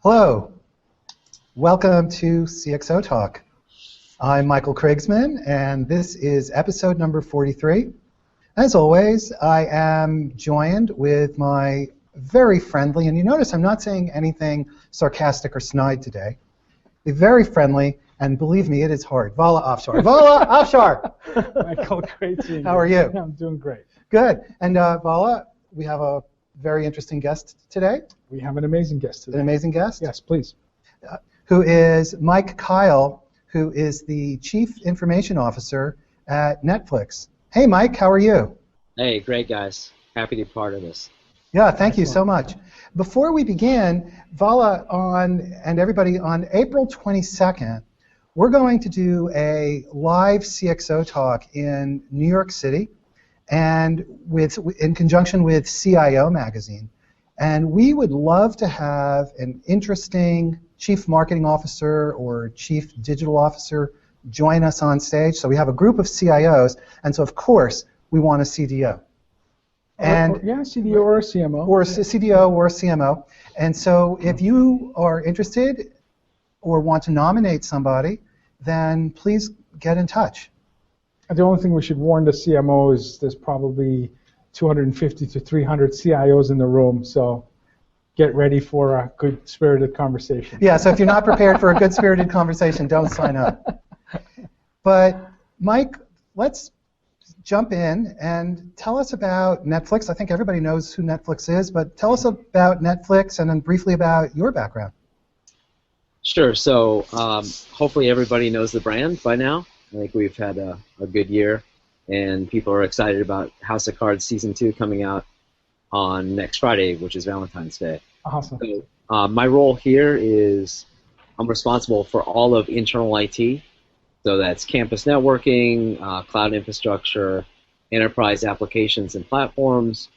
Hello, welcome to CXOTalk. I'm Michael Krigsman, and this is episode number 43. As always, I am joined with my very friendly, and you notice I'm not saying anything sarcastic or snide today, the very friendly, and believe me, it is hard, Vala Offshore. Vala Offshore! Michael, great seeing you. How are you? Yeah, I'm doing great. Good. And Vala, we have a very interesting guest today. We have an amazing guest today. An amazing guest? Yes, please. Who is Mike Kail, who is the Chief Information Officer at Netflix. Hey, Mike, how are you? Hey, great, guys. Happy to be part of this. Yeah, thank you so much. Before we begin, Vala and everybody, on April 22nd, we're going to do a live CXO talk in New York City, and in conjunction with CIO magazine. And we would love to have an interesting chief marketing officer or chief digital officer join us on stage. So we have a group of CIOs, and so of course we want a CDO. And yeah, CDO or a CMO. Or a CDO or a CMO. And so if you are interested or want to nominate somebody, then please get in touch. The only thing we should warn the CMO is there's probably 250 to 300 CIOs in the room, so get ready for a good spirited conversation. Yeah, so if you're not prepared for a good spirited conversation, don't sign up. But Mike, let's jump in and tell us about Netflix. I think everybody knows who Netflix is, but tell us about Netflix and then briefly about your background. Sure. So hopefully everybody knows the brand by now. I think we've had a good year, and people are excited about House of Cards Season 2 coming out on next Friday, which is Valentine's Day. Awesome. So, my role here is I'm responsible for all of internal IT. So that's campus networking, cloud infrastructure, enterprise applications and platforms,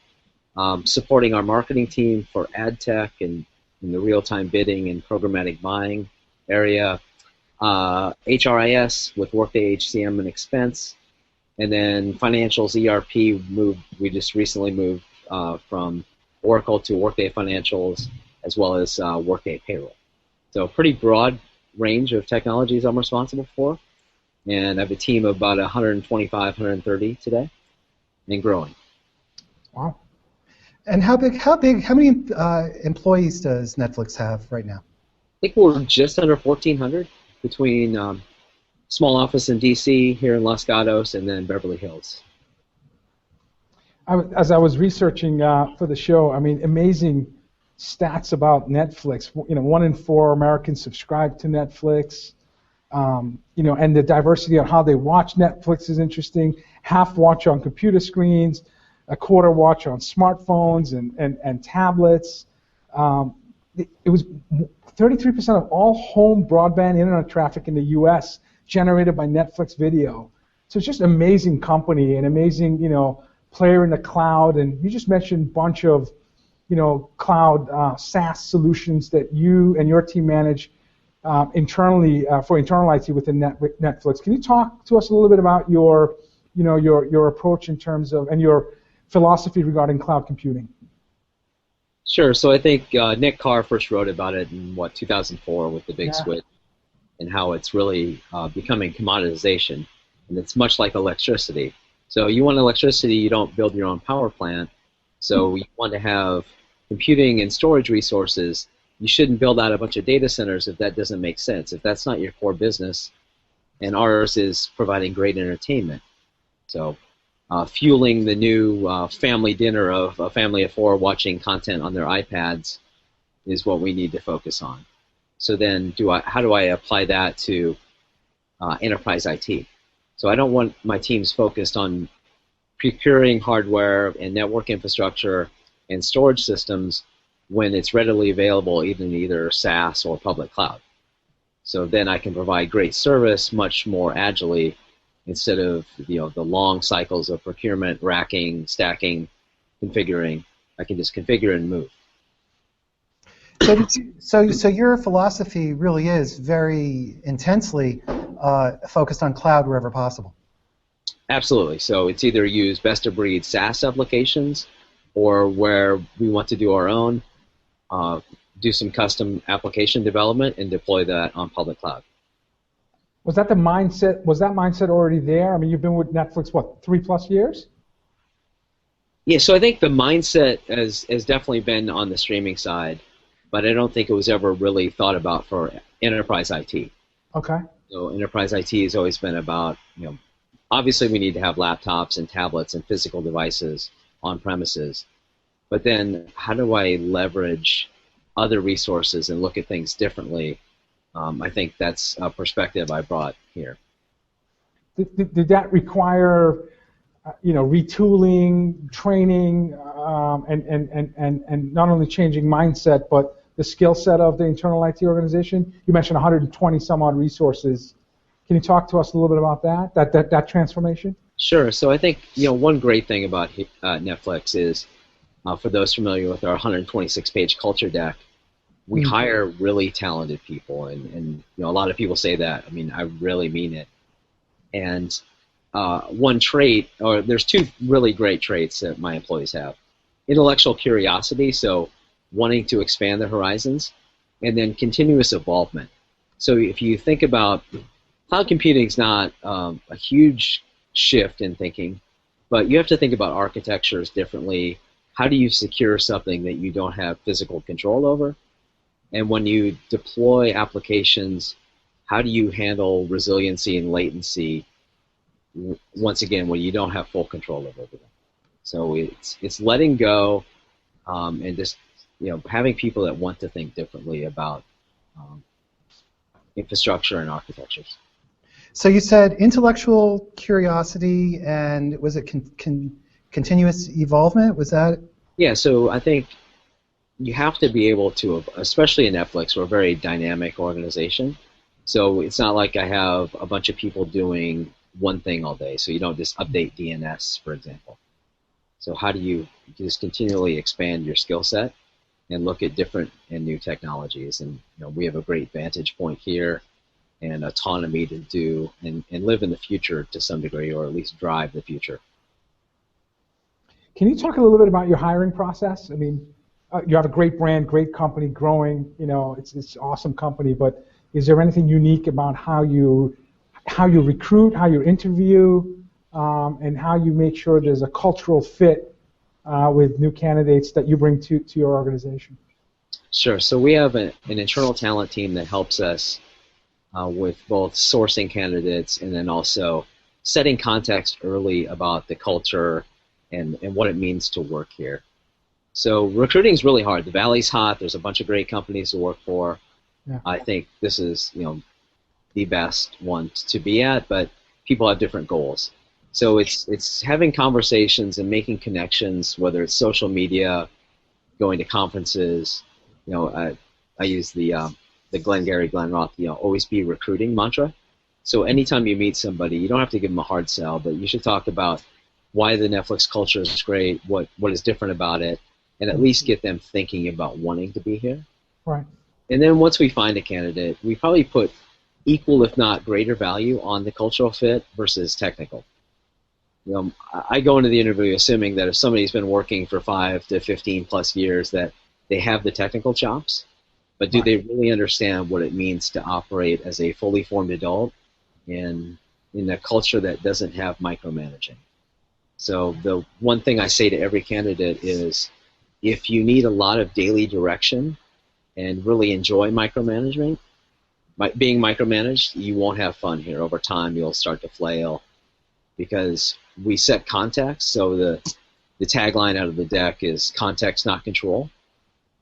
supporting our marketing team for ad tech and in the real-time bidding and programmatic buying area, HRIS with Workday HCM and expense, and then financials ERP we just recently moved from Oracle to Workday Financials, as well as Workday Payroll. So a pretty broad range of technologies I'm responsible for, and I have a team of about 125, 130 today, and growing. Wow. And how many employees does Netflix have right now? I think we're just under 1,400 between small office in DC, here in Los Gatos, and then Beverly Hills. As I was researching for the show, I mean, amazing stats about Netflix. 1 in 4 Americans subscribe to Netflix. And the diversity on how they watch Netflix is interesting. Half watch on computer screens, a quarter watch on smartphones and tablets. It was 33% of all home broadband internet traffic in the U.S. generated by Netflix video. So it's just an amazing company, an amazing, player in the cloud. And you just mentioned a bunch of, cloud SaaS solutions that you and your team manage internally for internal IT within Netflix. Can you talk to us a little bit about your approach in terms of and your philosophy regarding cloud computing? Sure. So I think Nick Carr first wrote about it in 2004 with the big switch, and how it's really becoming commoditization, and it's much like electricity. So you want electricity, you don't build your own power plant. So you want to have computing and storage resources. You shouldn't build out a bunch of data centers if that doesn't make sense, if that's not your core business. And ours is providing great entertainment. So fueling the new family dinner of a family of 4 watching content on their iPads is what we need to focus on. So then how do I apply that to enterprise IT? So I don't want my teams focused on procuring hardware and network infrastructure and storage systems when it's readily available in either SaaS or public cloud. So then I can provide great service much more agilely, instead of the long cycles of procurement, racking, stacking, configuring. I can just configure and move. So your philosophy really is very intensely focused on cloud wherever possible. Absolutely. So it's either use best-of-breed SaaS applications, or where we want to do our own, do some custom application development and deploy that on public cloud. Was that the mindset? Was that mindset already there? I mean, you've been with Netflix, what, 3+ years? Yeah, so I think the mindset has definitely been on the streaming side, but I don't think it was ever really thought about for enterprise IT. Okay. So enterprise IT has always been about, obviously we need to have laptops and tablets and physical devices on premises, but then how do I leverage other resources and look at things differently? I think that's a perspective I brought here. Did that require, retooling, training, and not only changing mindset, but the skill set of the internal IT organization? You mentioned 120 some odd resources. Can you talk to us a little bit about that transformation? Sure. So I think one great thing about Netflix is, for those familiar with our 126-page culture deck, we hire really talented people, and a lot of people say that. I mean, I really mean it. And one trait, or there's two really great traits that my employees have: intellectual curiosity, so wanting to expand their horizons, and then continuous involvement. So if you think about cloud computing, is not a huge shift in thinking, but you have to think about architectures differently. How do you secure something that you don't have physical control over? And when you deploy applications, how do you handle resiliency and latency, once again, when you don't have full control over everything? So it's letting go, and just having people that want to think differently about infrastructure and architectures. So you said intellectual curiosity, and was it continuous evolvement? Was that? Yeah, so I think you have to be able to, especially in Netflix, we're a very dynamic organization. So it's not like I have a bunch of people doing one thing all day. So you don't just update DNS, for example. So how do you just continually expand your skill set and look at different and new technologies? And we have a great vantage point here and autonomy to do and live in the future to some degree, or at least drive the future. Can you talk a little bit about your hiring process? I mean, you have a great brand, great company, growing. It's an awesome company. But is there anything unique about how you recruit, how you interview, and how you make sure there's a cultural fit with new candidates that you bring to your organization? Sure. So we have an internal talent team that helps us with both sourcing candidates and then also setting context early about the culture and what it means to work here. So recruiting is really hard. The Valley's hot. There's a bunch of great companies to work for. Yeah. I think this is the best one to be at, but people have different goals. So it's having conversations and making connections, whether it's social media, going to conferences. I use the Glengarry Glen Roth, always be recruiting mantra. So anytime you meet somebody, you don't have to give them a hard sell, but you should talk about why the Netflix culture is great, what is different about it, and at least get them thinking about wanting to be here. Right. And then once we find a candidate, we probably put equal, if not greater, value on the cultural fit versus technical. I go into the interview assuming that if somebody's been working for 5 to 15 plus years, that they have the technical chops, but do they really understand what it means to operate as a fully formed adult in a culture that doesn't have micromanaging? So the one thing I say to every candidate is, if you need a lot of daily direction and really enjoy micromanagement, being micromanaged, you won't have fun here. Over time, you'll start to flail, because we set context. So the tagline out of the deck is context, not control.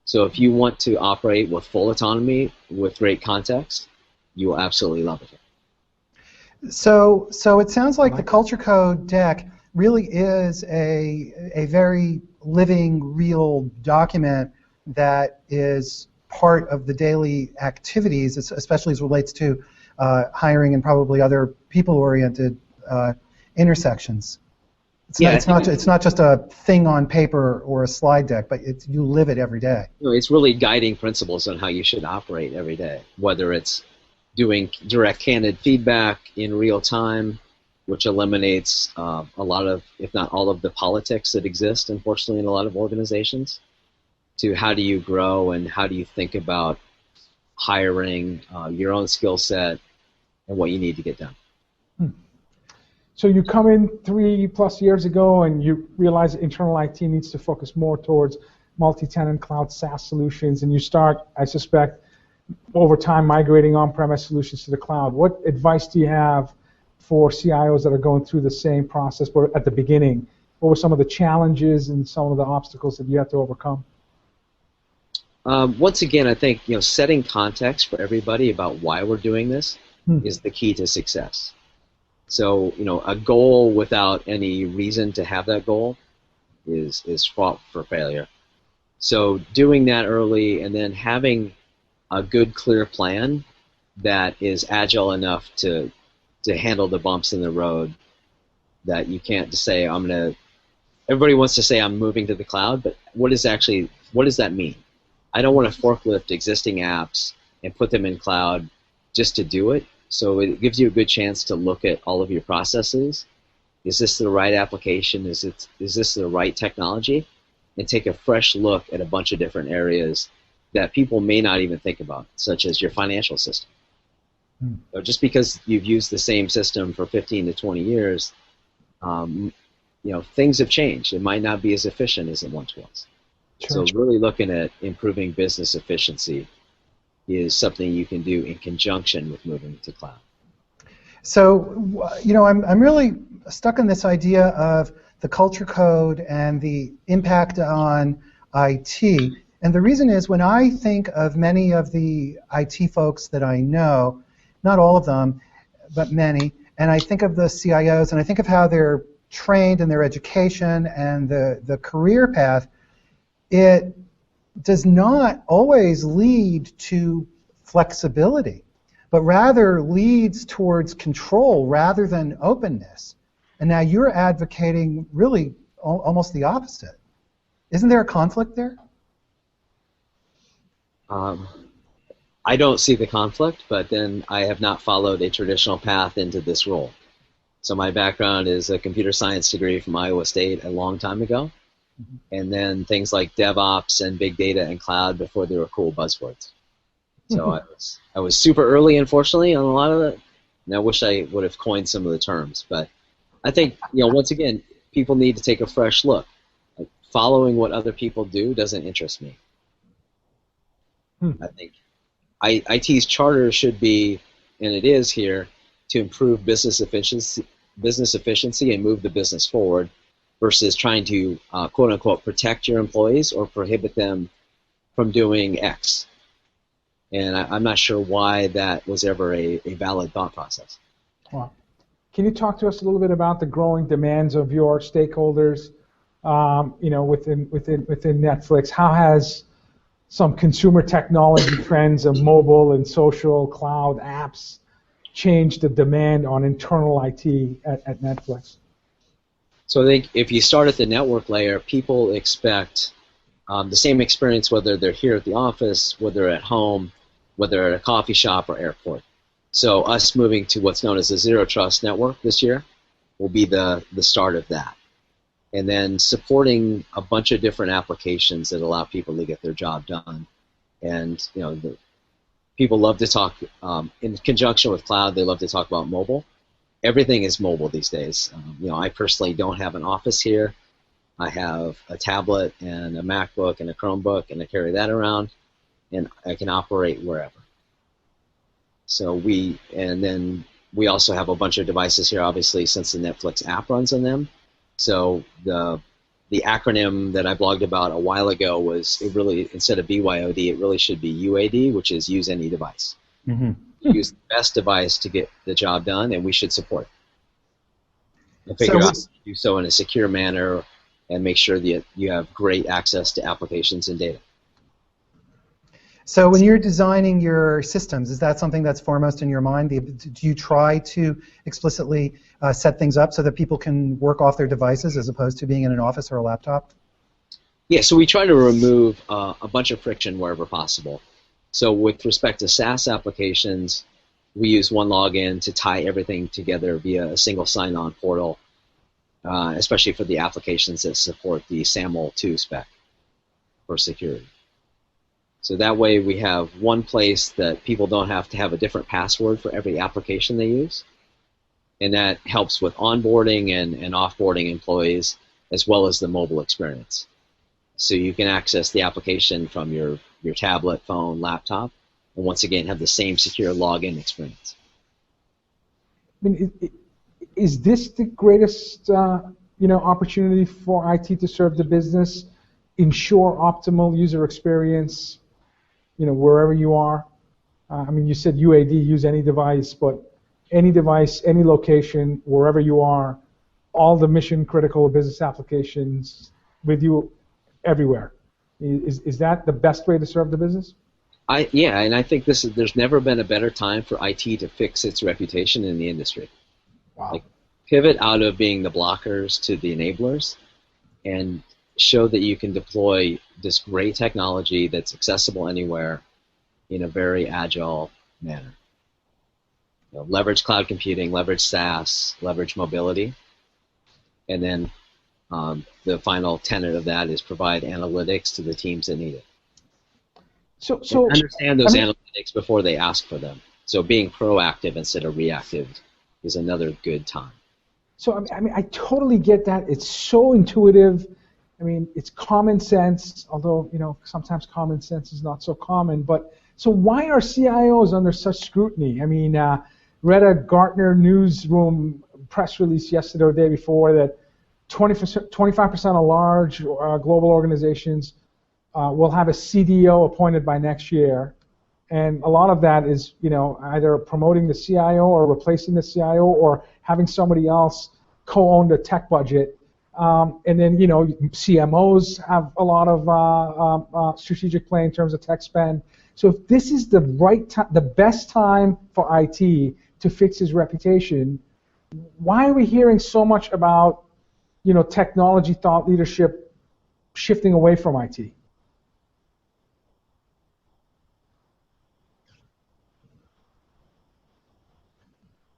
So if you want to operate with full autonomy with great context, you will absolutely love it. So it sounds like the Culture Code deck really is a very living, real document that is part of the daily activities, especially as it relates to hiring and probably other people-oriented intersections. It's not just a thing on paper or a slide deck, but you live it every day. It's really guiding principles on how you should operate every day, whether it's doing direct candid feedback in real time, which eliminates a lot of, if not all of the politics that exist, unfortunately, in a lot of organizations. to how do you grow and how do you think about hiring, your own skill set, and what you need to get done. So you come in 3+ years ago and you realize that internal IT needs to focus more towards multi-tenant cloud SaaS solutions, and you start, I suspect, over time migrating on-premise solutions to the cloud. What advice do you have for CIOs that are going through the same process but at the beginning? What were some of the challenges and some of the obstacles that you had to overcome? Once again, I think setting context for everybody about why we're doing this is the key to success. So a goal without any reason to have that goal is fraught for failure. So doing that early and then having a good, clear plan that is agile enough to handle the bumps in the road, that you can't just say, everybody wants to say I'm moving to the cloud, but what does that mean? I don't want to forklift existing apps and put them in cloud just to do it. So it gives you a good chance to look at all of your processes. Is this the right application? Is this the right technology? And take a fresh look at a bunch of different areas that people may not even think about, such as your financial system. So just because you've used the same system for 15 to 20 years, things have changed. It might not be as efficient as it once was. Sure. So really looking at improving business efficiency is something you can do in conjunction with moving to cloud. So, I'm really stuck on this idea of the culture code and the impact on IT. And the reason is, when I think of many of the IT folks that I know, not all of them, but many, and I think of the CIOs, and I think of how they're trained in their education and the career path, it does not always lead to flexibility, but rather leads towards control rather than openness. And now you're advocating really almost the opposite. Isn't there a conflict there? I don't see the conflict, but then I have not followed a traditional path into this role. So my background is a computer science degree from Iowa State a long time ago, and then things like DevOps and big data and cloud before they were cool buzzwords. So I was super early, unfortunately, on a lot of it, and I wish I would have coined some of the terms. But I think, once again, people need to take a fresh look. Like, following what other people do doesn't interest me. I think IT's charter should be, and it is here, to improve business efficiency and move the business forward, versus trying to quote unquote protect your employees or prohibit them from doing X. And I'm not sure why that was ever a valid thought process. Wow. Can you talk to us a little bit about the growing demands of your stakeholders, within Netflix? How has some consumer technology trends of mobile and social cloud apps changed the demand on internal IT at Netflix? So I think if you start at the network layer, people expect the same experience whether they're here at the office, whether they're at home, whether they're at a coffee shop or airport. So us moving to what's known as the Zero Trust Network this year will be the start of that. And then supporting a bunch of different applications that allow people to get their job done. And people love to talk, in conjunction with cloud, they love to talk about mobile. Everything is mobile these days. I personally don't have an office here. I have a tablet and a MacBook and a Chromebook, and I carry that around, and I can operate wherever. So then we also have a bunch of devices here, obviously, since the Netflix app runs on them. So the acronym that I blogged about a while ago was, it really, instead of BYOD, it really should be UAD, which is use any device. Mm-hmm. Use the best device to get the job done, and we should support it. And figure out how to do so in a secure manner and make sure that you have great access to applications and data. So when you're designing your systems, is that something that's foremost in your mind? Do you try to explicitly set things up so that people can work off their devices as opposed to being in an office or a laptop? Yeah, so we try to remove a bunch of friction wherever possible. So with respect to SaaS applications, we use one login to tie everything together via a single sign-on portal, especially for the applications that support the SAML 2 spec. for security. So that way we have one place that people don't have to have a different password for every application they use. And that helps with onboarding and offboarding employees, as well as the mobile experience. So you can access the application from your tablet, phone, laptop, and once again have the same secure login experience. I mean, is this the greatest opportunity for IT to serve the business, ensure optimal user experience, wherever you are? I mean, you said UAD, use any device, but any device, any location, wherever you are, all the mission-critical business applications with you everywhere. Is that the best way to serve the business? Yeah, and I think there's never been a better time for IT to fix its reputation in the industry. Wow. Like, pivot out of being the blockers to the enablers, and show that you can deploy this great technology that's accessible anywhere in a very agile manner. Leverage cloud computing, leverage SaaS, leverage mobility, and then the final tenet of that is provide analytics to the teams that need it. So understand those analytics before they ask for them. So being proactive instead of reactive is another good time. So I totally get that. It's so intuitive. I mean, it's common sense, although sometimes common sense is not so common. But so why are CIOs under such scrutiny? I mean, read a Gartner newsroom press release yesterday or the day before that 25% of large global organizations will have a CDO appointed by next year, and a lot of that is either promoting the CIO or replacing the CIO or having somebody else co-own the tech budget. And then CMOs have a lot of strategic play in terms of tech spend. So if this is the right time, the best time for IT to fix his reputation, why are we hearing so much about technology thought leadership shifting away from IT?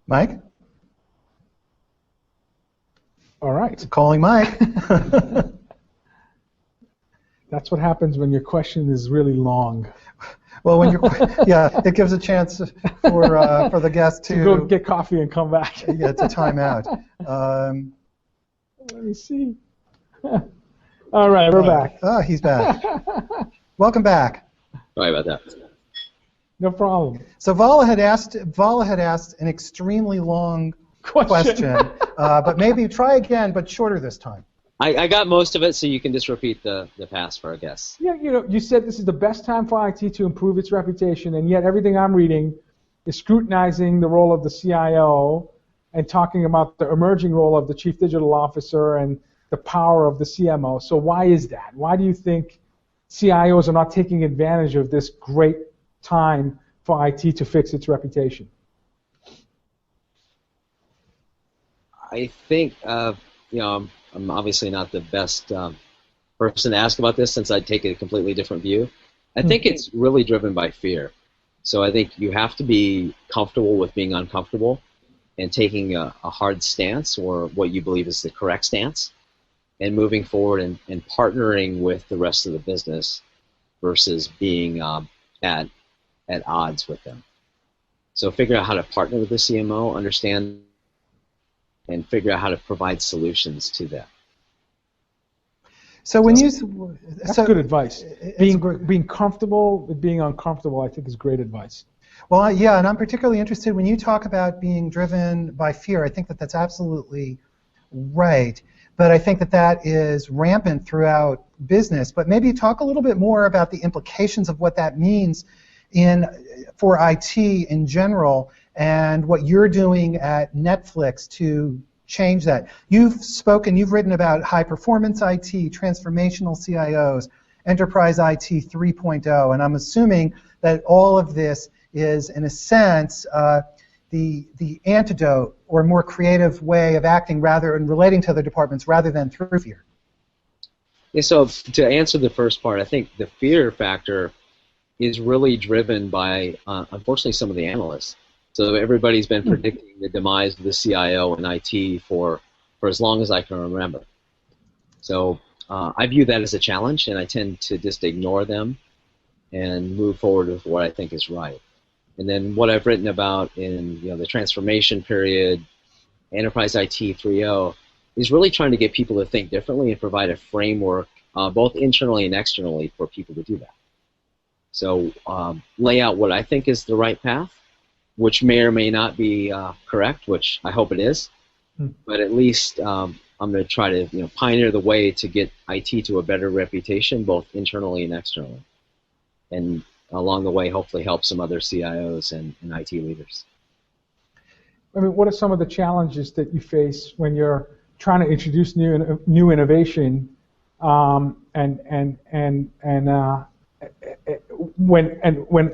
Mike? All right. Calling Mike. That's what happens when your question is really long. Well, when it gives a chance for the guest to go get coffee and come back. Yeah, to time out. Let me see. All right, we're back. Oh, he's back. Welcome back. Sorry about that. No problem. So Vala had asked an extremely long question, but maybe try again, but shorter this time. I got most of it, so you can just repeat the past for our guests. Yeah, you said this is the best time for IT to improve its reputation, and yet everything I'm reading is scrutinizing the role of the CIO and talking about the emerging role of the Chief Digital Officer and the power of the CMO. So why is that? Why do you think CIOs are not taking advantage of this great time for IT to fix its reputation? I think, I'm obviously not the best person to ask about this since I take a completely different view. I think it's really driven by fear. So I think you have to be comfortable with being uncomfortable and taking a hard stance or what you believe is the correct stance and moving forward and partnering with the rest of the business versus being at odds with them. So figure out how to partner with the CMO, understand and figure out how to provide solutions to them. So that's good advice. Being comfortable with being uncomfortable, I think, is great advice. Well, yeah, and I'm particularly interested when you talk about being driven by fear. I think that's absolutely right, but I think that is rampant throughout business. But maybe talk a little bit more about the implications of what that means for IT in general, and what you're doing at Netflix to change that. You've written about high-performance IT, transformational CIOs, enterprise IT 3.0, and I'm assuming that all of this is, in a sense, the antidote or more creative way of acting and relating to other departments rather than through fear. Yeah, so to answer the first part, I think the fear factor is really driven by, unfortunately, some of the analysts. So everybody's been predicting the demise of the CIO and IT for as long as I can remember. So I view that as a challenge, and I tend to just ignore them and move forward with what I think is right. And then what I've written about in the transformation period, Enterprise IT 3.0, is really trying to get people to think differently and provide a framework, both internally and externally, for people to do that. So lay out what I think is the right path, which may or may not be correct, which I hope it is, but at least I'm going to try to pioneer the way to get IT to a better reputation, both internally and externally, and along the way hopefully help some other CIOs and IT leaders. I mean, what are some of the challenges that you face when you're trying to introduce new innovation, when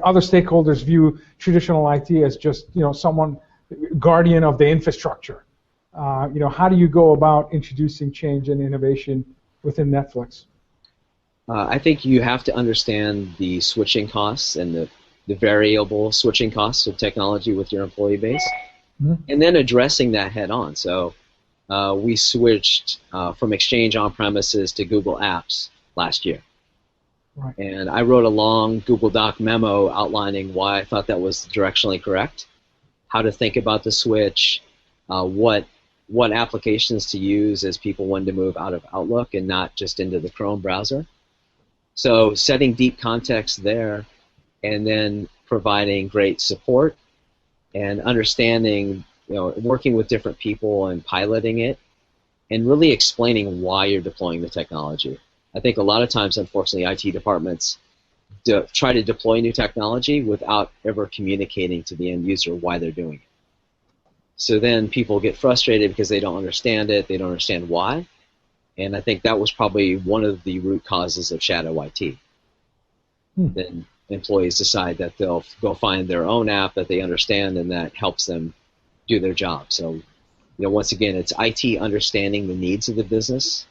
other stakeholders view traditional IT as just someone guardian of the infrastructure? How do you go about introducing change and innovation within Netflix? I think you have to understand the switching costs and the variable switching costs of technology with your employee base, and then addressing that head on. So we switched from Exchange on-premises to Google Apps last year. Right. And I wrote a long Google Doc memo outlining why I thought that was directionally correct, how to think about the switch, what applications to use as people wanted to move out of Outlook and not just into the Chrome browser. So setting deep context there, and then providing great support and understanding, working with different people and piloting it, and really explaining why you're deploying the technology. I think a lot of times, unfortunately, IT departments try to deploy new technology without ever communicating to the end user why they're doing it. So then people get frustrated because they don't understand it, they don't understand why, and I think that was probably one of the root causes of shadow IT. Then employees decide that they'll go find their own app that they understand and that helps them do their job. So, once again, it's IT understanding the needs of the business,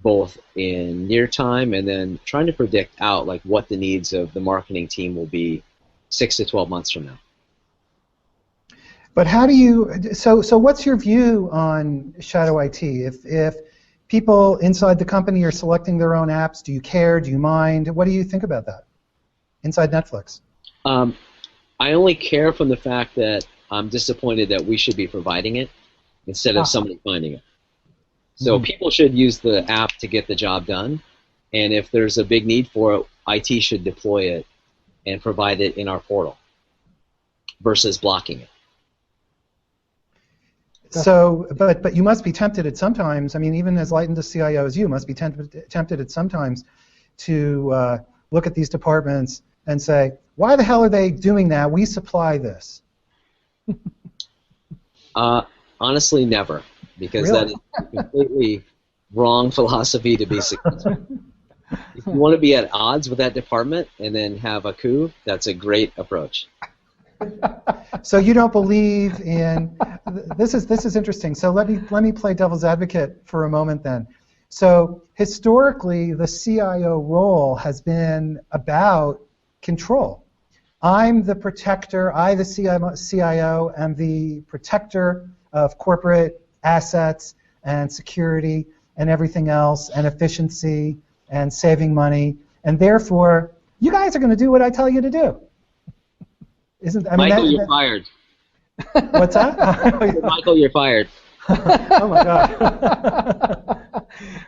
both in near time and then trying to predict out what the needs of the marketing team will be 6 to 12 months from now. But how do you, so what's your view on shadow IT? If people inside the company are selecting their own apps, do you care, do you mind? What do you think about that inside Netflix? I only care from the fact that I'm disappointed that we should be providing it instead of somebody finding it. So people should use the app to get the job done, and if there's a big need for it, IT should deploy it and provide it in our portal versus blocking it. So, but you must be tempted at sometimes, even as lightened a CIO as you, must be tempted at sometimes to look at these departments and say, why the hell are they doing that? We supply this. Honestly, never, because that is a completely wrong philosophy to be successful. If you want to be at odds with that department and then have a coup, that's a great approach. So you don't believe in this is interesting. So let me play devil's advocate for a moment then. So historically, the CIO role has been about control. I'm the protector. The CIO, am the protector of corporate assets and security and everything else and efficiency and saving money, and therefore you guys are going to do what I tell you to do. Michael, you're fired. What's that? Michael, you're fired. Oh my God.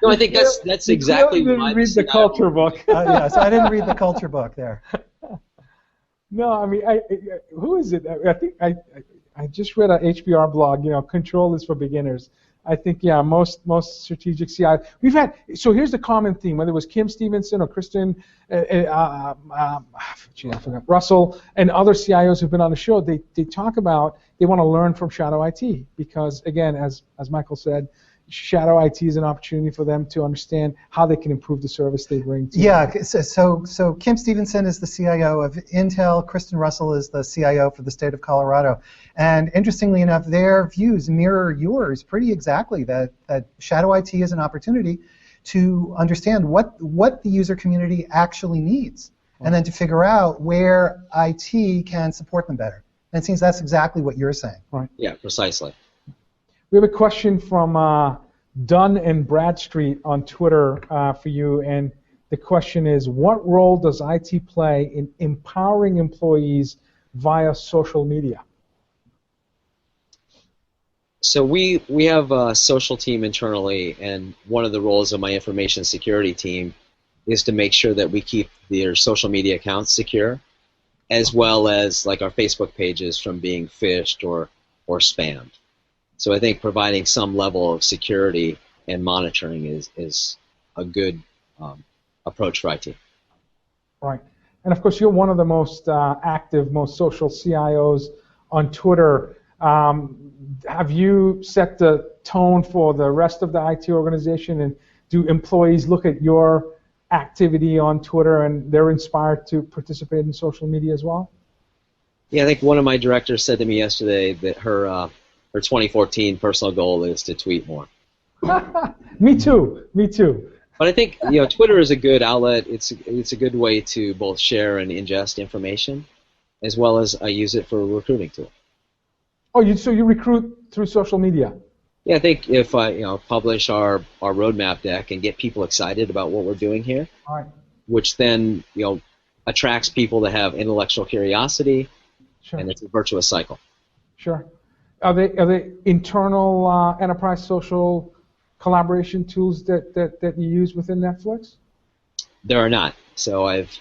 No, I think that's exactly you why. Didn't read the culture book. Yeah, so I didn't read the culture book there. No, who is it? I think I just read an HBR blog. Control is for beginners. I think most strategic CI we've had. So here's the common theme. Whether it was Kim Stevenson or Kristen, I forgot, Russell, and other CIOs who've been on the show, they talk about they want to learn from shadow IT because, again, as Michael said, shadow IT is an opportunity for them to understand how they can improve the service they bring to them. So Kim Stevenson is the CIO of Intel. Kristen Russell is the CIO for the state of Colorado. And interestingly enough, their views mirror yours pretty exactly, that shadow IT is an opportunity to understand what the user community actually needs, and then to figure out where IT can support them better. And it seems that's exactly what you're saying. Right. Yeah, precisely. We have a question from Dunn and Bradstreet on Twitter for you, and the question is, what role does IT play in empowering employees via social media? So we have a social team internally, and one of the roles of my information security team is to make sure that we keep their social media accounts secure, as well as like our Facebook pages from being phished or spammed. So I think providing some level of security and monitoring is a good approach for IT. Right. And of course, you're one of the most active, most social CIOs on Twitter. Have you set the tone for the rest of the IT organization, and do employees look at your activity on Twitter and they're inspired to participate in social media as well? Yeah, I think one of my directors said to me yesterday that her 2014 personal goal is to tweet more. Me too. Me too. But I think Twitter is a good outlet. It's a good way to both share and ingest information, as well as I use it for a recruiting tool. Oh, so you recruit through social media? Yeah, I think if I publish our roadmap deck and get people excited about what we're doing here, all right, which then attracts people that have intellectual curiosity, sure, and it's a virtuous cycle. Sure. Are they internal enterprise social collaboration tools that you use within Netflix? There are not. So I've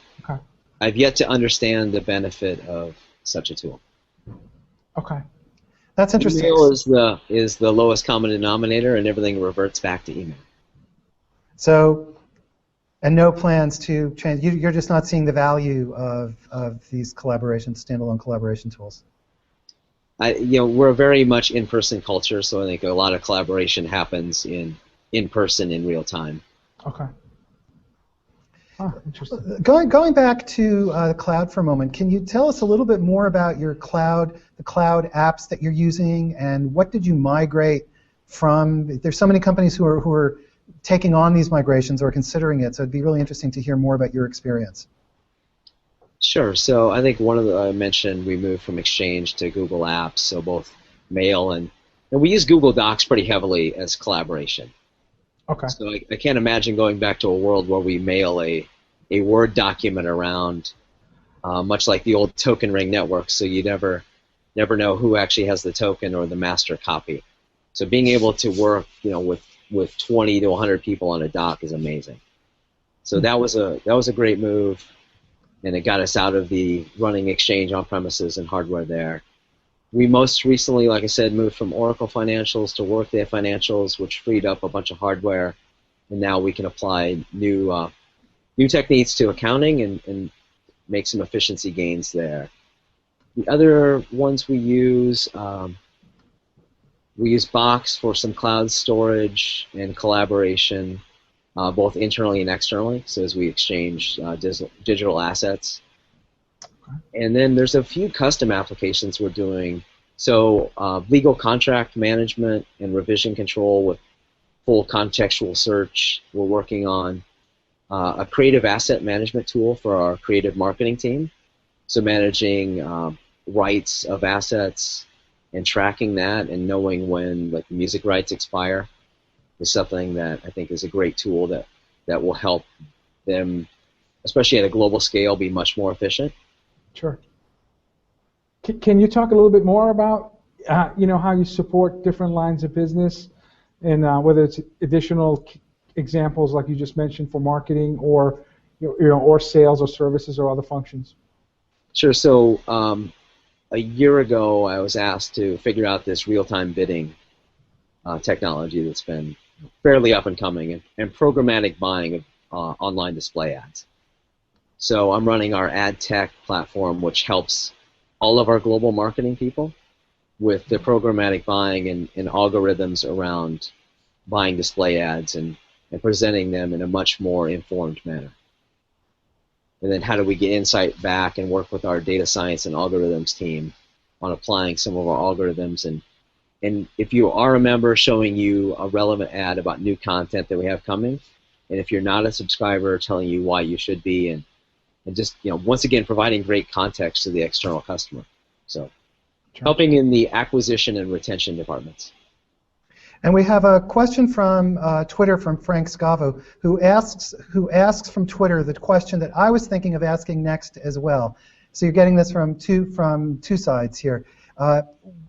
yet to understand the benefit of such a tool. Okay. That's interesting. Email is the lowest common denominator, and everything reverts back to email. So, and no plans to change. You're just not seeing the value of these standalone collaboration tools. We're very much in-person culture, so I think a lot of collaboration happens in person in real time. Okay. Interesting. Going back to the cloud for a moment, can you tell us a little bit more about the cloud apps that you're using, and what did you migrate from? There's so many companies who are taking on these migrations or considering it, so it'd be really interesting to hear more about your experience. Sure. So I think I mentioned we moved from Exchange to Google Apps, so both mail and we use Google Docs pretty heavily as collaboration. Okay. So I can't imagine going back to a world where we mail a Word document around, much like the old token ring network, so you never know who actually has the token or the master copy. So being able to work, with 20 to 100 people on a doc is amazing. So that was a great move, and it got us out of the running Exchange on premises and hardware there. We most recently, like I said, moved from Oracle Financials to Workday Financials, which freed up a bunch of hardware, and now we can apply new techniques to accounting and make some efficiency gains there. The other ones we use Box for some cloud storage and collaboration, both internally and externally, so as we exchange digital assets. And then there's a few custom applications we're doing. So legal contract management and revision control with full contextual search. We're working on a creative asset management tool for our creative marketing team. So managing rights of assets and tracking that and knowing when music rights expire is something that I think is a great tool that will help them, especially at a global scale, be much more efficient. Sure. Can you talk a little bit more about how you support different lines of business, and whether it's additional examples like you just mentioned for marketing, or or sales or services or other functions? Sure. So a year ago, I was asked to figure out this real-time bidding technology that's been fairly up and coming, and programmatic buying of online display ads. So I'm running our ad tech platform, which helps all of our global marketing people with the programmatic buying and algorithms around buying display ads and presenting them in a much more informed manner. And then how do we get insight back and work with our data science and algorithms team on applying some of our algorithms, and if you are a member, showing you a relevant ad about new content that we have coming, and if you're not a subscriber, telling you why you should be, and just once again providing great context to the external customer. So helping in the acquisition and retention departments. And we have a question from Twitter from Frank Scavo, who asks from Twitter the question that I was thinking of asking next as well. So you're getting this from two sides here.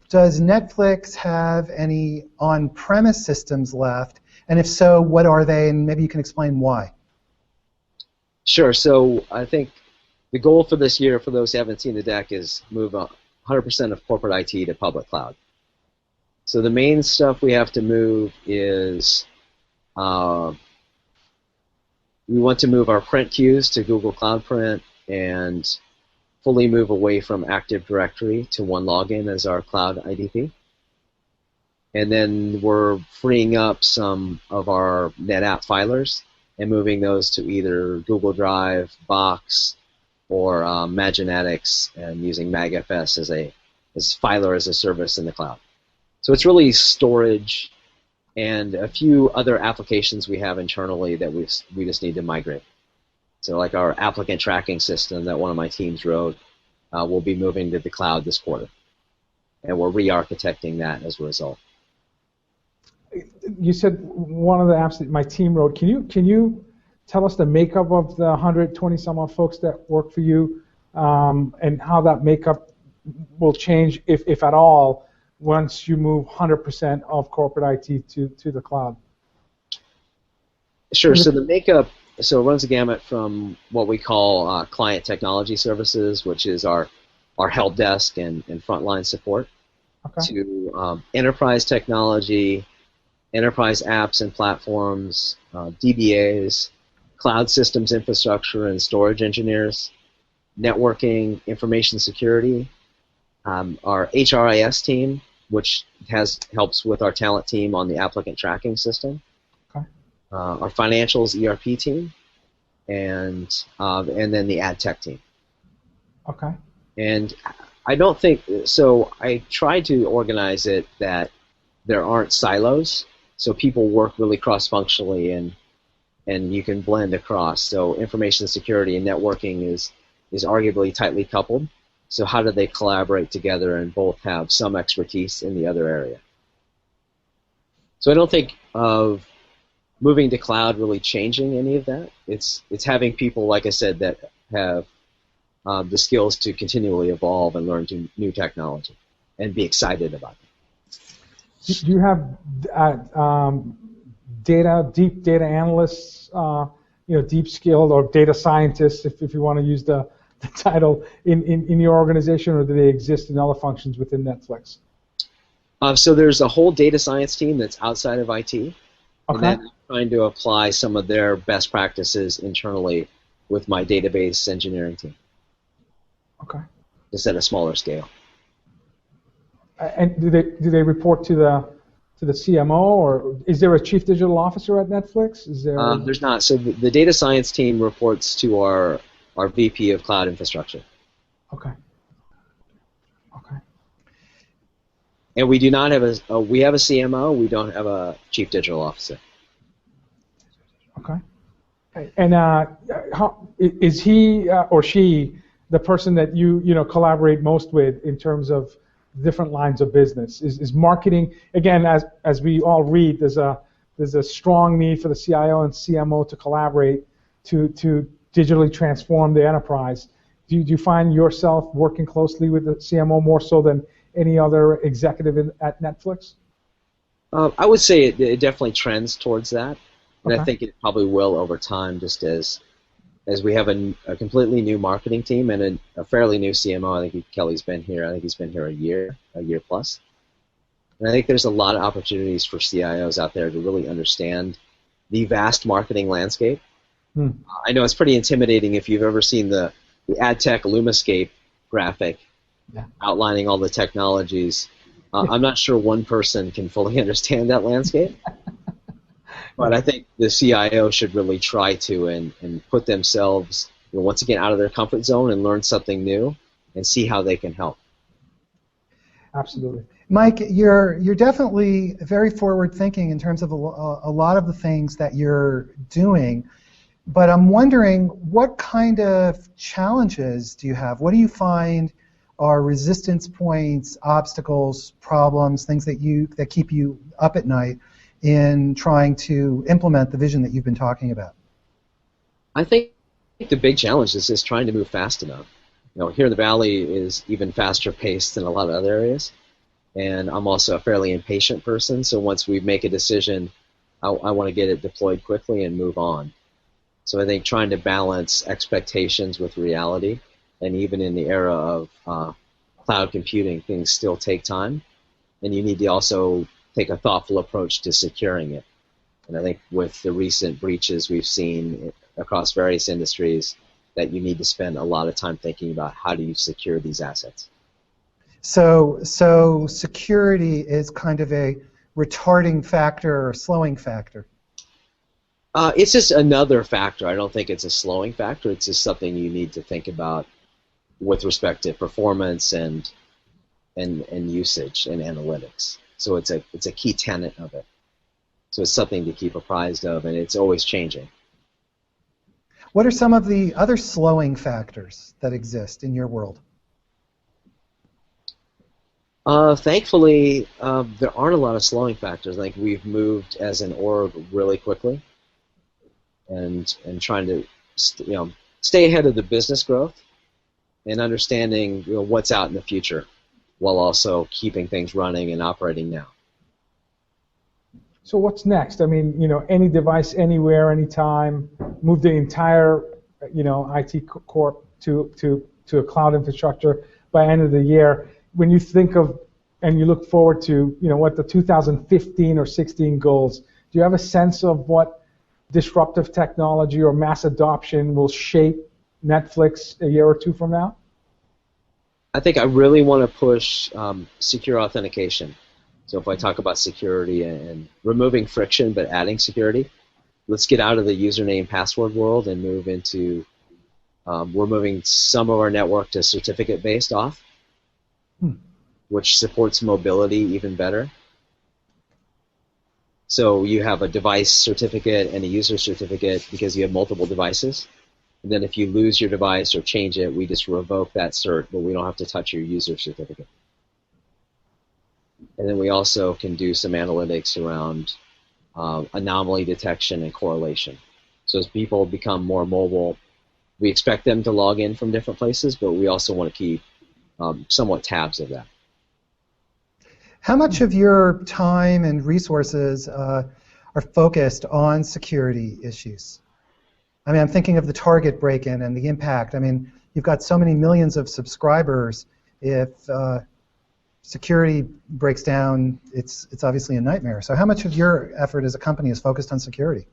Does Netflix have any on-premise systems left? And if so, what are they? And maybe you can explain why. Sure. So I think the goal for this year, for those who haven't seen the deck, is move 100% of corporate IT to public cloud. So the main stuff we have to move is we want to move our print queues to Google Cloud Print and fully move away from Active Directory to OneLogin as our cloud IDP. And then we're freeing up some of our NetApp filers and moving those to either Google Drive, Box, or Maginetics, and using MagFS as filer as a service in the cloud. So it's really storage and a few other applications we have internally that we just need to migrate. So like our applicant tracking system that one of my teams wrote will be moving to the cloud this quarter. And we're re-architecting that as a result. You said one of the apps that my team wrote. Can you tell us the makeup of the 120 some odd folks that work for you, and how that makeup will change, if at all, once you move 100% of corporate IT to the cloud? Sure. So the makeup it runs a gamut from what we call client technology services, which is our help desk and frontline support, to enterprise technology, enterprise apps and platforms, DBAs, cloud systems infrastructure and storage engineers, networking, information security, our HRIS team, which helps with our talent team on the applicant tracking system, our financials ERP team, and then the ad tech team. Okay. And I don't think so. I tried to organize it that there aren't silos, so people work really cross-functionally, and you can blend across. So information security and networking is arguably tightly coupled. So how do they collaborate together and both have some expertise in the other area? So I don't think of moving to cloud really changing any of that. It's having people, like I said, that have the skills to continually evolve and learn new technology and be excited about it. Do you have deep data analysts, deep skilled, or data scientists, if you want to use the title, in your organization, or do they exist in other functions within Netflix? So there's a whole data science team that's outside of IT, and then trying to apply some of their best practices internally with my database engineering team. Okay. Just at a smaller scale. And do they report to the CMO, or is there a chief digital officer at Netflix? Is there? There's not. So the data science team reports to our VP of Cloud Infrastructure. Okay. Okay. And we do not have we have a CMO. We don't have a chief digital officer. Okay. And how is he or she the person that you collaborate most with in terms of different lines of business? Is marketing, again, as we all read, there's a strong need for the CIO and CMO to collaborate to digitally transform the enterprise. Do you find yourself working closely with the CMO more so than any other executive at Netflix? I would say it definitely trends towards that, and Okay. I think it probably will over time, just as we have a completely new marketing team and a fairly new CMO. I think Kelly's been here. I think he's been here a year plus. And I think there's a lot of opportunities for CIOs out there to really understand the vast marketing landscape. I know it's pretty intimidating if you've ever seen the ad tech Lumascape graphic outlining all the technologies. I'm not sure one person can fully understand that landscape. But I think the CIO should really try to and put themselves, once again, out of their comfort zone and learn something new and see how they can help. Absolutely. Mike, you're definitely very forward-thinking in terms of a lot of the things that you're doing. But I'm wondering, what kind of challenges do you have? What do you find are resistance points, obstacles, problems, things that keep you up at night in trying to implement the vision that you've been talking about? I think the big challenge is just trying to move fast enough. Here in the Valley is even faster paced than a lot of other areas, and I'm also a fairly impatient person. So once we make a decision, I want to get it deployed quickly and move on. So I think trying to balance expectations with reality, and even in the era of cloud computing, things still take time, and you need to also take a thoughtful approach to securing it. And I think with the recent breaches we've seen across various industries, that you need to spend a lot of time thinking about how do you secure these assets. So security is kind of a retarding factor or slowing factor? It's just another factor. I don't think it's a slowing factor. It's just something you need to think about with respect to performance and usage and analytics. So it's a key tenet of it. So it's something to keep apprised of, and it's always changing. What are some of the other slowing factors that exist in your world? Thankfully, there aren't a lot of slowing factors. I think we've moved as an org really quickly, and trying to stay ahead of the business growth and understanding what's out in the future, while also keeping things running and operating now. So what's next? I mean, any device, anywhere, anytime, move the entire, IT corp to a cloud infrastructure by end of the year. When you think of and you look forward to, what the 2015 or 16 goals, do you have a sense of what disruptive technology or mass adoption will shape Netflix a year or two from now? I think I really want to push secure authentication. So if I talk about security and removing friction but adding security, let's get out of the username password world and move into, we're moving some of our network to certificate-based auth, which supports mobility even better. So you have a device certificate and a user certificate because you have multiple devices. And then if you lose your device or change it, we just revoke that cert, but we don't have to touch your user certificate. And then we also can do some analytics around anomaly detection and correlation. So as people become more mobile, we expect them to log in from different places, but we also want to keep somewhat tabs of that. How much of your time and resources are focused on security issues? I mean, I'm thinking of the Target break-in and the impact. I mean, you've got so many millions of subscribers. If security breaks down, it's obviously a nightmare. So how much of your effort as a company is focused on security?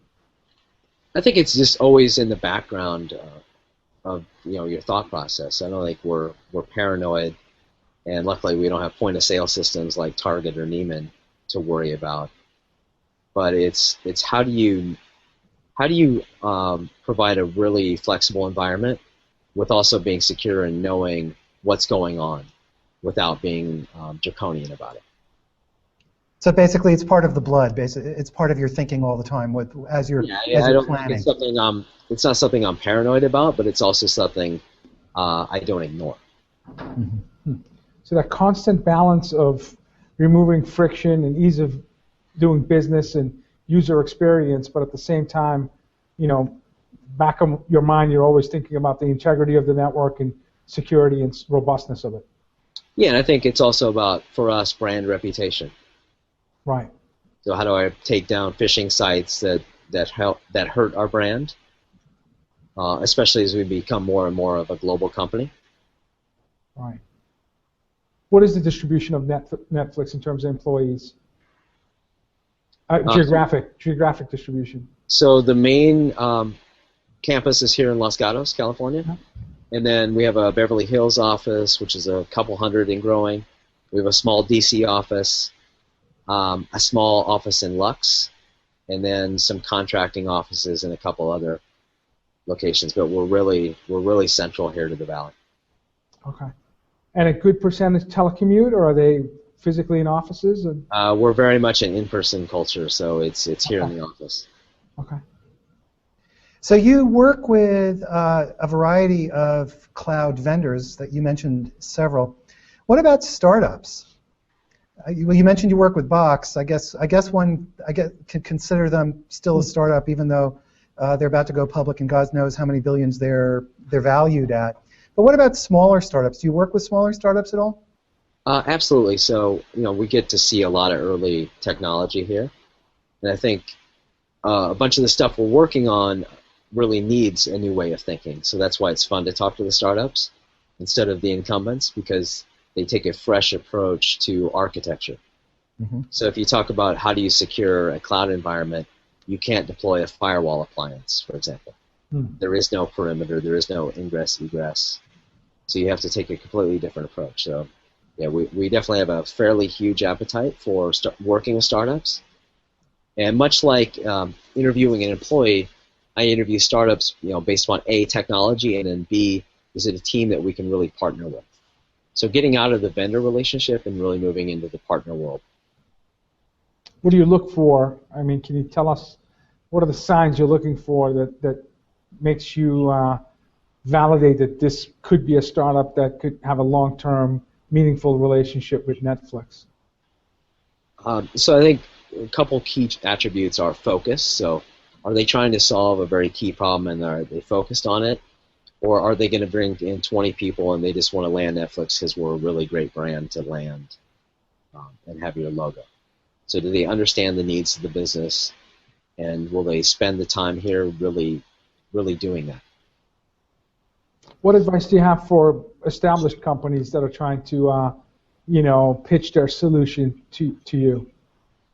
I think it's just always in the background of your thought process. I don't think we're paranoid, and luckily we don't have point-of-sale systems like Target or Neiman to worry about. But it's how do you provide a really flexible environment with also being secure and knowing what's going on without being draconian about it. So basically, it's part of the blood. Basically, it's part of your thinking all the time as you're planning. It's not something I'm paranoid about, but it's also something I don't ignore. Mm-hmm. So that constant balance of removing friction and ease of doing business and user experience, but at the same time, back of your mind, you're always thinking about the integrity of the network and security and robustness of it. Yeah, and I think it's also about, for us, brand reputation. Right. So how do I take down phishing sites that hurt our brand, especially as we become more and more of a global company? Right. What is the distribution of Netflix in terms of employees? Geographic distribution. So the main campus is here in Los Gatos, California. Uh-huh. And then we have a Beverly Hills office, which is a couple hundred and growing. We have a small DC office, a small office in Lux, and then some contracting offices in a couple other locations. But we're really central here to the Valley. Okay. And a good percentage telecommute, or are they physically in offices? We're very much an in-person culture, so it's here in the office. Okay. So you work with a variety of cloud vendors that you mentioned several. What about startups? Well, you mentioned you work with Box. I guess one can consider them still a startup, even though they're about to go public, and God knows how many billions they're valued at. But what about smaller startups? Do you work with smaller startups at all? Absolutely. So we get to see a lot of early technology here, and I think a bunch of the stuff we're working on really needs a new way of thinking. So that's why it's fun to talk to the startups instead of the incumbents, because they take a fresh approach to architecture. Mm-hmm. So if you talk about how do you secure a cloud environment, you can't deploy a firewall appliance, for example. There is no perimeter, there is no ingress, egress. So you have to take a completely different approach. So yeah, we definitely have a fairly huge appetite for working with startups. And much like interviewing an employee, I interview startups based on A, technology, and then B, is it a team that we can really partner with? So getting out of the vendor relationship and really moving into the partner world. What do you look for? I mean, can you tell us what are the signs you're looking for that makes you validate that this could be a startup that could have a long-term, meaningful relationship with Netflix? So I think a couple key attributes are focus. So are they trying to solve a very key problem and are they focused on it? Or are they going to bring in 20 people and they just want to land Netflix because we're a really great brand to land and have your logo? So do they understand the needs of the business, and will they spend the time here really, really doing that? What advice do you have for established companies that are trying to, pitch their solution to you?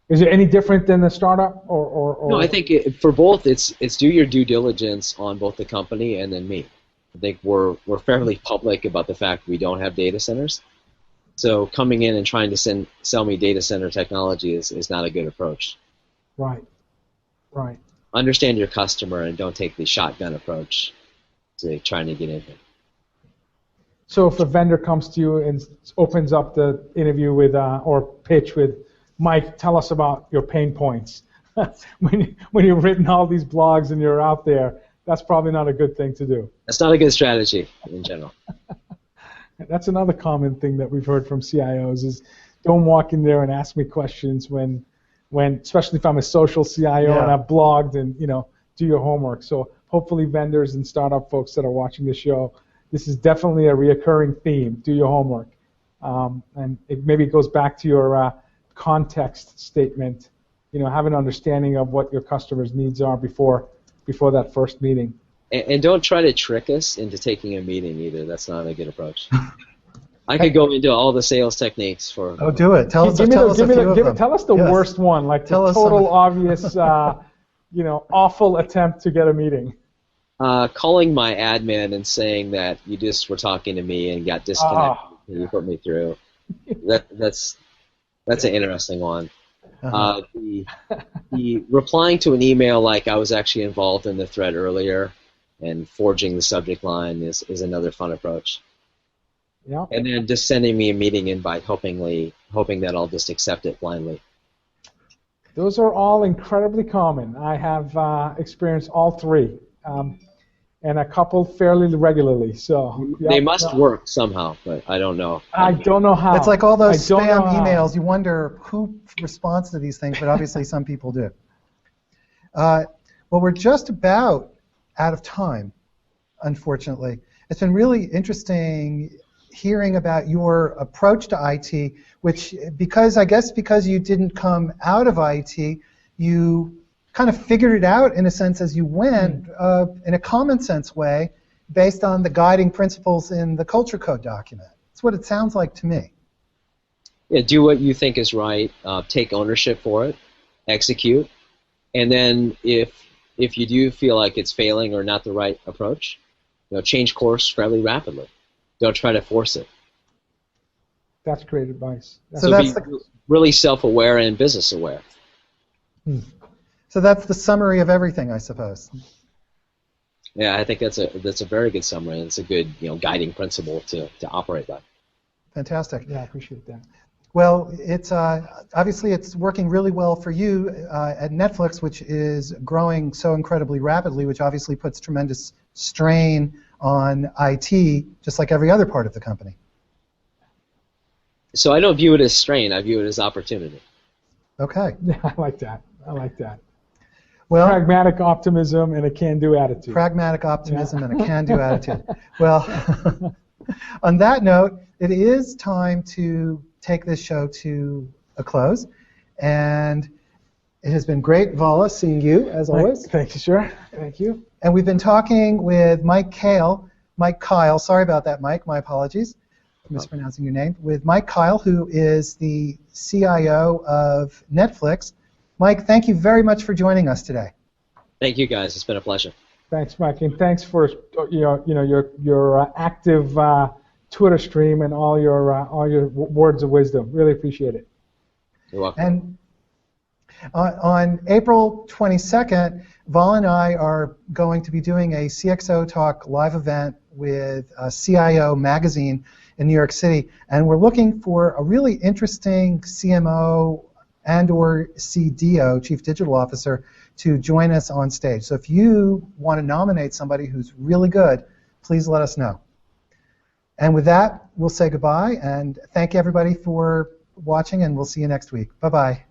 Is it any different than the startup, or? No, I think for both, it's do your due diligence on both the company and then me. I think we're fairly public about the fact we don't have data centers. So coming in and trying to sell me data center technology is not a good approach. Right. Understand your customer and don't take the shotgun approach to trying to get in here. So if a vendor comes to you and opens up the interview with or pitch with, Mike, tell us about your pain points. when you've written all these blogs and you're out there, that's probably not a good thing to do. That's not a good strategy in general. That's another common thing that we've heard from CIOs is don't walk in there and ask me questions when especially if I'm a social CIO and I've blogged and do your homework. So hopefully vendors and startup folks that are watching the show, this is definitely a reoccurring theme. Do your homework, and maybe it goes back to your context statement. Have an understanding of what your customers' needs are before that first meeting. And don't try to trick us into taking a meeting either. That's not a good approach. I could go into all the sales techniques for. Oh, do it. Tell us a few of them. Tell us the worst one, like the total obvious, awful attempt to get a meeting. Calling my admin and saying that you just were talking to me and got disconnected and you put me through. That's an interesting one. The replying to an email like I was actually involved in the thread earlier and forging the subject line is another fun approach. Yeah. And then just sending me a meeting invite, hoping that I'll just accept it blindly. Those are all incredibly common. I have experienced all three, and a couple fairly regularly. So they must work somehow, but I don't know. I don't know how. It's like all those spam emails. You wonder who responds to these things, but obviously some people do. Well, we're just about out of time, unfortunately. It's been really interesting hearing about your approach to IT, which because you didn't come out of IT, you kind of figured it out in a sense as you went in a common sense way based on the guiding principles in the culture code document. That's what it sounds like to me. Yeah, do what you think is right, take ownership for it, execute, and then if you do feel like it's failing or not the right approach, change course fairly rapidly. Don't try to force it. That's great advice. So be really self-aware and business aware. So that's the summary of everything, I suppose. Yeah, I think that's a very good summary. It's a good guiding principle to operate by. Fantastic. Yeah, I appreciate that. Well, it's obviously it's working really well for you at Netflix, which is growing so incredibly rapidly, which obviously puts tremendous strain on IT, just like every other part of the company. So I don't view it as strain. I view it as opportunity. Okay. Yeah, I like that. I like that. Well, pragmatic optimism and a can-do attitude. Pragmatic optimism and a can-do attitude. Well, on that note, it is time to take this show to a close, and it has been great, Vala, seeing you as always. Thank you, sir. Thank you. And we've been talking with Mike Kail, sorry about that, Mike, my apologies for mispronouncing your name, with Mike Kail, who is the CIO of Netflix. Mike, thank you very much for joining us today. Thank you, guys. It's been a pleasure. Thanks, Mike, and thanks for your active Twitter stream and all your words of wisdom. Really appreciate it. You're welcome. And on April 22nd, Val and I are going to be doing a CXOTalk live event with CIO Magazine in New York City, and we're looking for a really interesting CMO and/or CDO, Chief Digital Officer, to join us on stage. So if you want to nominate somebody who's really good, please let us know. And with that, we'll say goodbye, and thank everybody for watching, and we'll see you next week. Bye-bye.